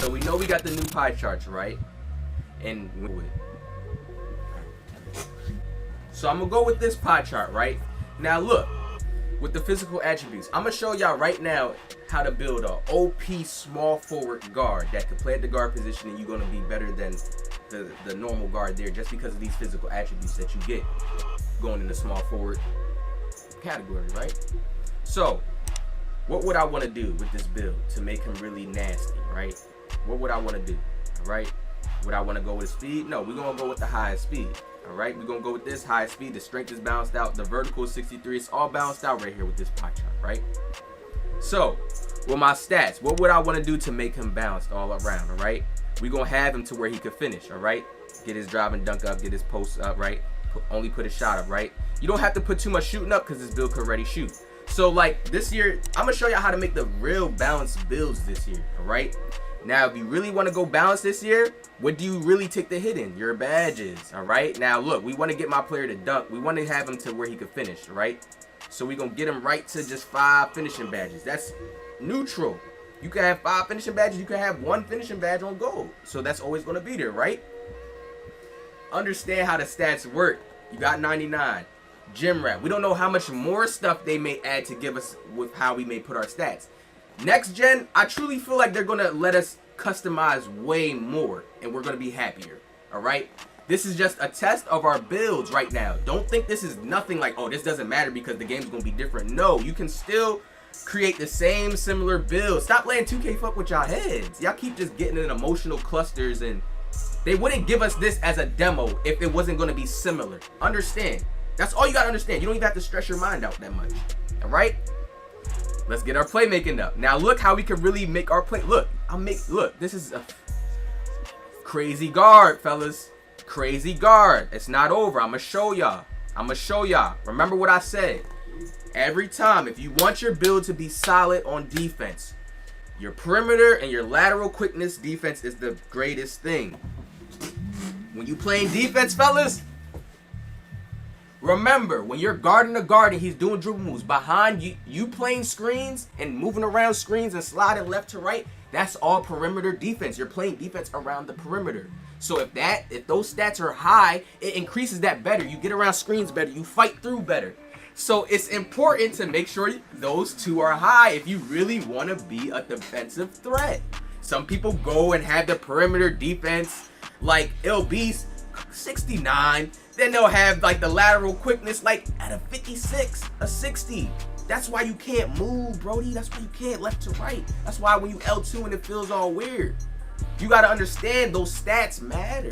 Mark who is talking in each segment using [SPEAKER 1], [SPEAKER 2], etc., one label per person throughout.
[SPEAKER 1] So we know we got the new pie charts, right? And so I'm gonna go with this pie chart, right? Now look, with the physical attributes, I'm gonna show y'all right now how to build a OP small forward guard that can play at the guard position, and you're gonna be better than the normal guard there just because of these physical attributes that you get going in the small forward category, right? So what would I want to do with this build to make him really nasty, right? What would I want to do? All right, would I want to go with speed? No, we're gonna go with the highest speed. All right, we're gonna go with this high speed. The strength is balanced out, the vertical is 63. It's all balanced out right here with this pie chart, right? So with my stats, what would I want to do to make him balanced all around? All right, we're gonna have him to where he could finish. All right, get his drive and dunk up, get his post up, right? Only put a shot up, right? You don't have to put too much shooting up because this build could already shoot. So like this year, I'm gonna show y'all how to make the real balanced builds this year. All right, now if you really want to go balanced this year, what do you really take the hit in? Your badges. All right, now look, we want to get my player to dunk. We want to have him to where he could finish, right? So we're gonna get him right to just 5 finishing badges. That's neutral. You can have 5 finishing badges, you can have 1 finishing badge on gold. So that's always gonna be there, right? Understand how the stats work. You got 99. Gym rat. We don't know how much more stuff they may add to give us with how we may put our stats. Next gen, I truly feel like they're gonna let us customize way more, and we're gonna be happier. All right, this is just a test of our builds right now. Don't think this is nothing like, oh, this doesn't matter because the game's gonna be different. No, you can still create the same similar builds. Stop letting 2K fuck with y'all heads. Y'all keep just getting in emotional clusters, and they wouldn't give us this as a demo if it wasn't gonna be similar. Understand? That's all you gotta understand. You don't even have to stress your mind out that much. All right, let's get our playmaking up. Now look how we can really make our play. Look, look, this is a crazy guard, fellas. Crazy guard. It's not over. I'm gonna show y'all. Remember what I said. Every time, if you want your build to be solid on defense, your perimeter and your lateral quickness defense is the greatest thing. When you playing defense, fellas, remember, when you're guarding a guard and he's doing dribble moves behind you, you playing screens and moving around screens and sliding left to right, that's all perimeter defense. You're playing defense around the perimeter. So if those stats are high, it increases that better. You get around screens better. You fight through better. So it's important to make sure those two are high if you really want to be a defensive threat. Some people go and have the perimeter defense like LB's 69. Then they'll have like the lateral quickness like at a 56, a 60. That's why you can't move, Brody. That's why you can't left to right. That's why when you L2 and it feels all weird. You got to understand those stats matter.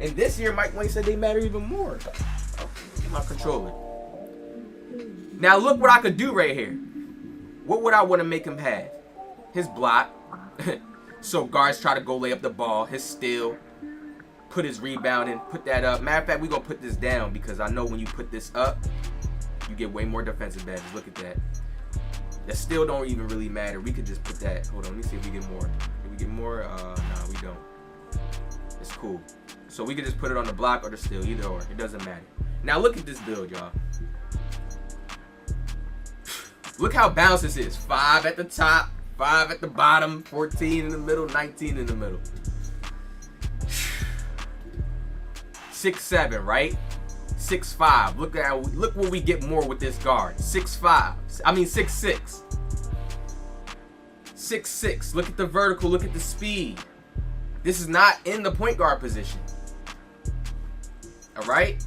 [SPEAKER 1] And this year, Mike Wayne said they matter even more. Oh, my controller. Now look what I could do right here. What would I want to make him have? His block. So guards try to go lay up the ball. His steal. Put his rebounding. Put that up. Matter of fact, we're going to put this down because I know when you put this up, you get way more defensive badges. Look at that. That still don't even really matter. We could just put that. Hold on. Let me see if we get more. Did we get more? No, we don't. It's cool. So we could just put it on the block or the steal. Either or. It doesn't matter. Now look at this build, y'all. Look how balanced this is. 5 at the top, 5 at the bottom, 14 in the middle, 19 in the middle. 6'7", right? 6'5". Look what we get more with this guard. 6'5". I mean 6'6". 6'6". Look at the vertical. Look at the speed. This is not in the point guard position. All right.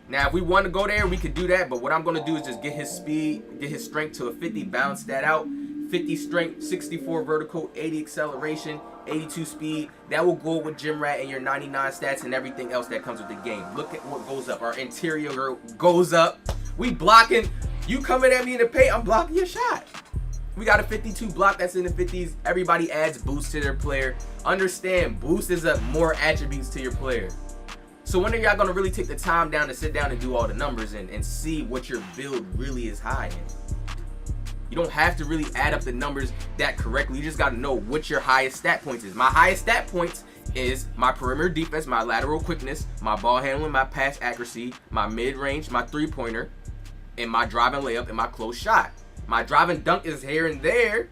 [SPEAKER 1] Now, if we want to go there, we could do that. But what I'm going to do is just get his speed, get his strength to a 50, balance that out. 50 strength, 64 vertical, 80 acceleration, 82 speed. That will go with Gym Rat and your 99 stats and everything else that comes with the game. Look at what goes up. Our interior goes up. We blocking. You coming at me in the paint, I'm blocking your shot. We got a 52 block that's in the 50s. Everybody adds boost to their player. Understand, boost is more attributes to your player. So when are y'all gonna really take the time down to sit down and do all the numbers and see what your build really is high in? You don't have to really add up the numbers that correctly. You just gotta know what your highest stat points is. My highest stat points is my perimeter defense, my lateral quickness, my ball handling, my pass accuracy, my mid-range, my three-pointer, and my drive and layup and my close shot. My drive and dunk is here and there,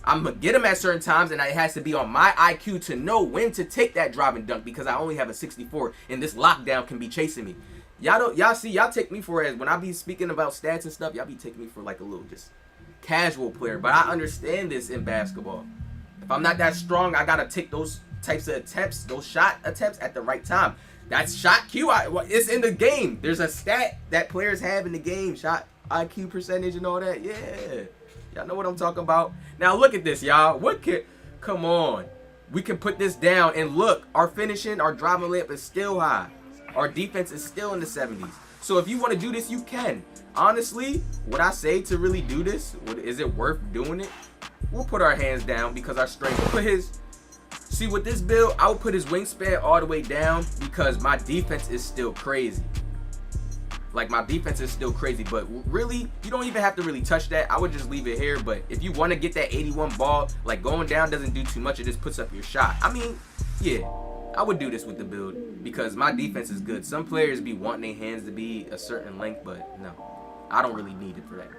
[SPEAKER 1] I'm going to get them at certain times, and it has to be on my IQ to know when to take that drive and dunk, because I only have a 64, and this lockdown can be chasing me. Y'all take me for, as when I be speaking about stats and stuff, y'all be taking me for like a little just casual player, but I understand this in basketball. If I'm not that strong, I got to take those types of attempts, those shot attempts at the right time. That's shot Q. It's in the game. There's a stat that players have in the game, shot IQ percentage and all that. Yeah. Y'all know what I'm talking about. Now look at this, y'all. Come on. We can put this down and look, our finishing, our driving layup is still high. Our defense is still in the 70s. So if you want to do this, you can. Honestly, what I say to really do this, is it worth doing it? We'll put our hands down because our strength. See, with this build, I would put his wingspan all the way down because my defense is still crazy. Like, my defense is still crazy, but really, you don't even have to really touch that. I would just leave it here, but if you want to get that 81 ball, like, going down doesn't do too much. It just puts up your shot. I mean, yeah, I would do this with the build because my defense is good. Some players be wanting their hands to be a certain length, but no, I don't really need it for that.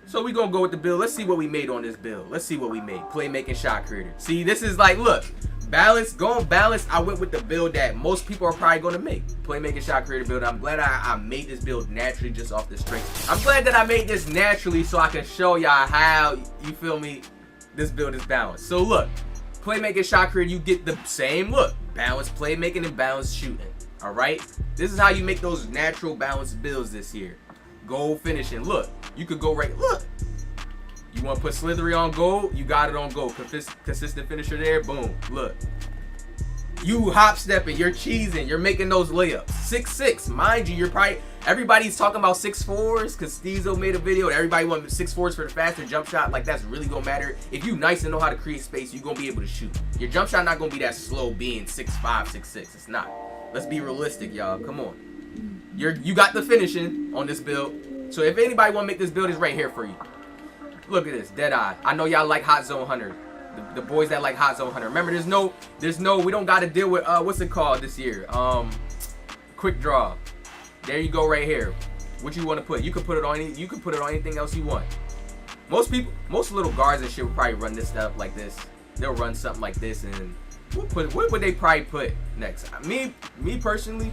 [SPEAKER 1] So we're going to go with the build. Let's see what we made on this build. Let's see what we made. Playmaking shot creator. See, this is like, look, balance, going balance. I went with the build that most people are probably going to make. Playmaking shot creator build. I'm glad I made this build naturally just off the strength. I'm glad that I made this naturally so I can show y'all how, you feel me, this build is balanced. So look, playmaking shot creator, you get the same look. Balanced playmaking and balanced shooting. All right? This is how you make those natural balanced builds this year. Goal finishing. Look, you could go right. Look, you want to put slithery on goal, you got it on goal. Consistent finisher there. Boom. Look, you hop stepping, you're cheesing, you're making those layups. 6'6", mind you. You're probably, everybody's talking about 6'4s because Steezo made a video. Everybody wants 6'4s for the faster jump shot. Like, that's really gonna matter. If you nice and know how to create space, you're gonna be able to shoot. Your jump shot not gonna be that slow, being 6'5", 6'6". It's not. Let's be realistic, y'all. Come on. You got the finishing on this build. So if anybody want to make this build, it's right here for you. Look at this, dead eye. I know y'all like Hot Zone Hunter. The boys that like Hot Zone Hunter. Remember, we don't got to deal with what's it called this year? Quick draw. There you go, right here. What you want to put? You can put it on anything else you want. Most little guards and shit will probably run this stuff like this. They'll run something like this, and what would they probably put next? Me personally,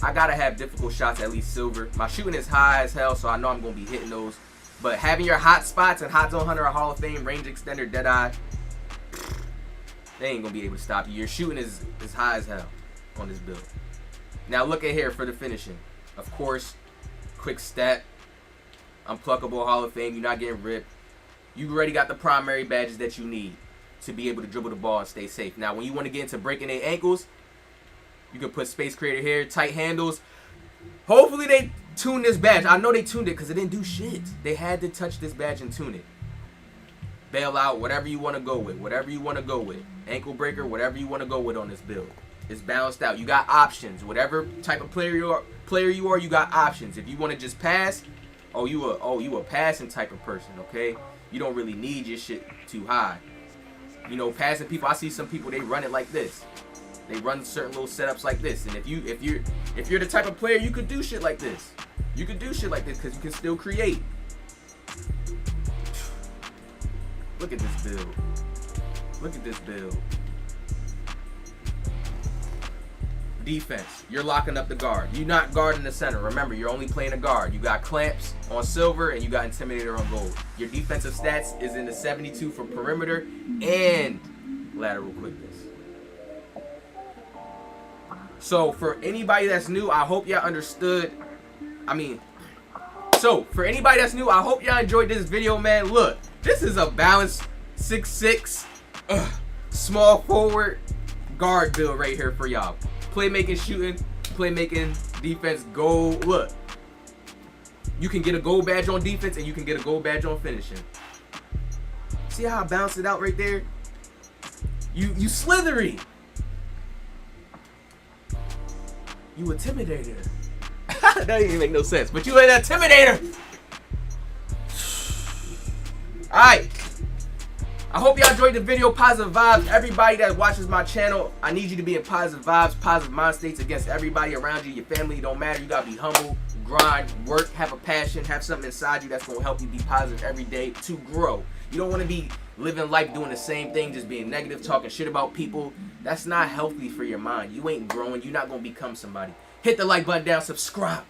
[SPEAKER 1] I gotta have difficult shots, at least silver. My shooting is high as hell, so I know I'm gonna be hitting those. But having your hot spots and Hot Zone Hunter, a Hall of Fame, range extender, Deadeye, they ain't gonna be able to stop you. Your shooting is high as hell on this build. Now look at here for the finishing. Of course, quick step, unpluckable Hall of Fame. You're not getting ripped. You already got the primary badges that you need to be able to dribble the ball and stay safe. Now, when you want to get into breaking their ankles, you can put Space Creator here, tight handles. Hopefully they tune this badge. I know they tuned it because it didn't do shit. They had to touch this badge and tune it. Bail out, whatever you want to go with. Whatever you want to go with. Ankle breaker, whatever you want to go with on this build. It's balanced out. You got options. Whatever type of player you are, you got options. If you want to just pass, you a passing type of person, okay? You don't really need your shit too high. You know, passing people, I see some people, they run it like this. They run certain little setups like this, and if you're the type of player, you could do shit like this. You could do shit like this because you can still create. Look at this build. Look at this build. Defense. You're locking up the guard. You're not guarding the center. Remember, you're only playing a guard. You got clamps on silver and you got intimidator on gold. Your defensive stats is in the 72 for perimeter and lateral quickness. So for anybody that's new, I hope y'all understood. For anybody that's new, I hope y'all enjoyed this video, man. Look, this is a balanced 6'6", small forward guard build right here for y'all. Playmaking, shooting, playmaking, defense, goal. Look, you can get a gold badge on defense and you can get a gold badge on finishing. See how I balanced it out right there? You slithery. You intimidator. That didn't even make no sense, but you an intimidator. Alright. I hope y'all enjoyed the video. Positive vibes. Everybody that watches my channel, I need you to be in positive vibes, positive mind states against everybody around you. Your family, it don't matter. You gotta be humble, grind, work, have a passion, have something inside you that's gonna help you be positive every day to grow. You don't want to be living life doing the same thing, just being negative, talking shit about people. That's not healthy for your mind. You ain't growing. You're not going to become somebody. Hit the like button down, subscribe.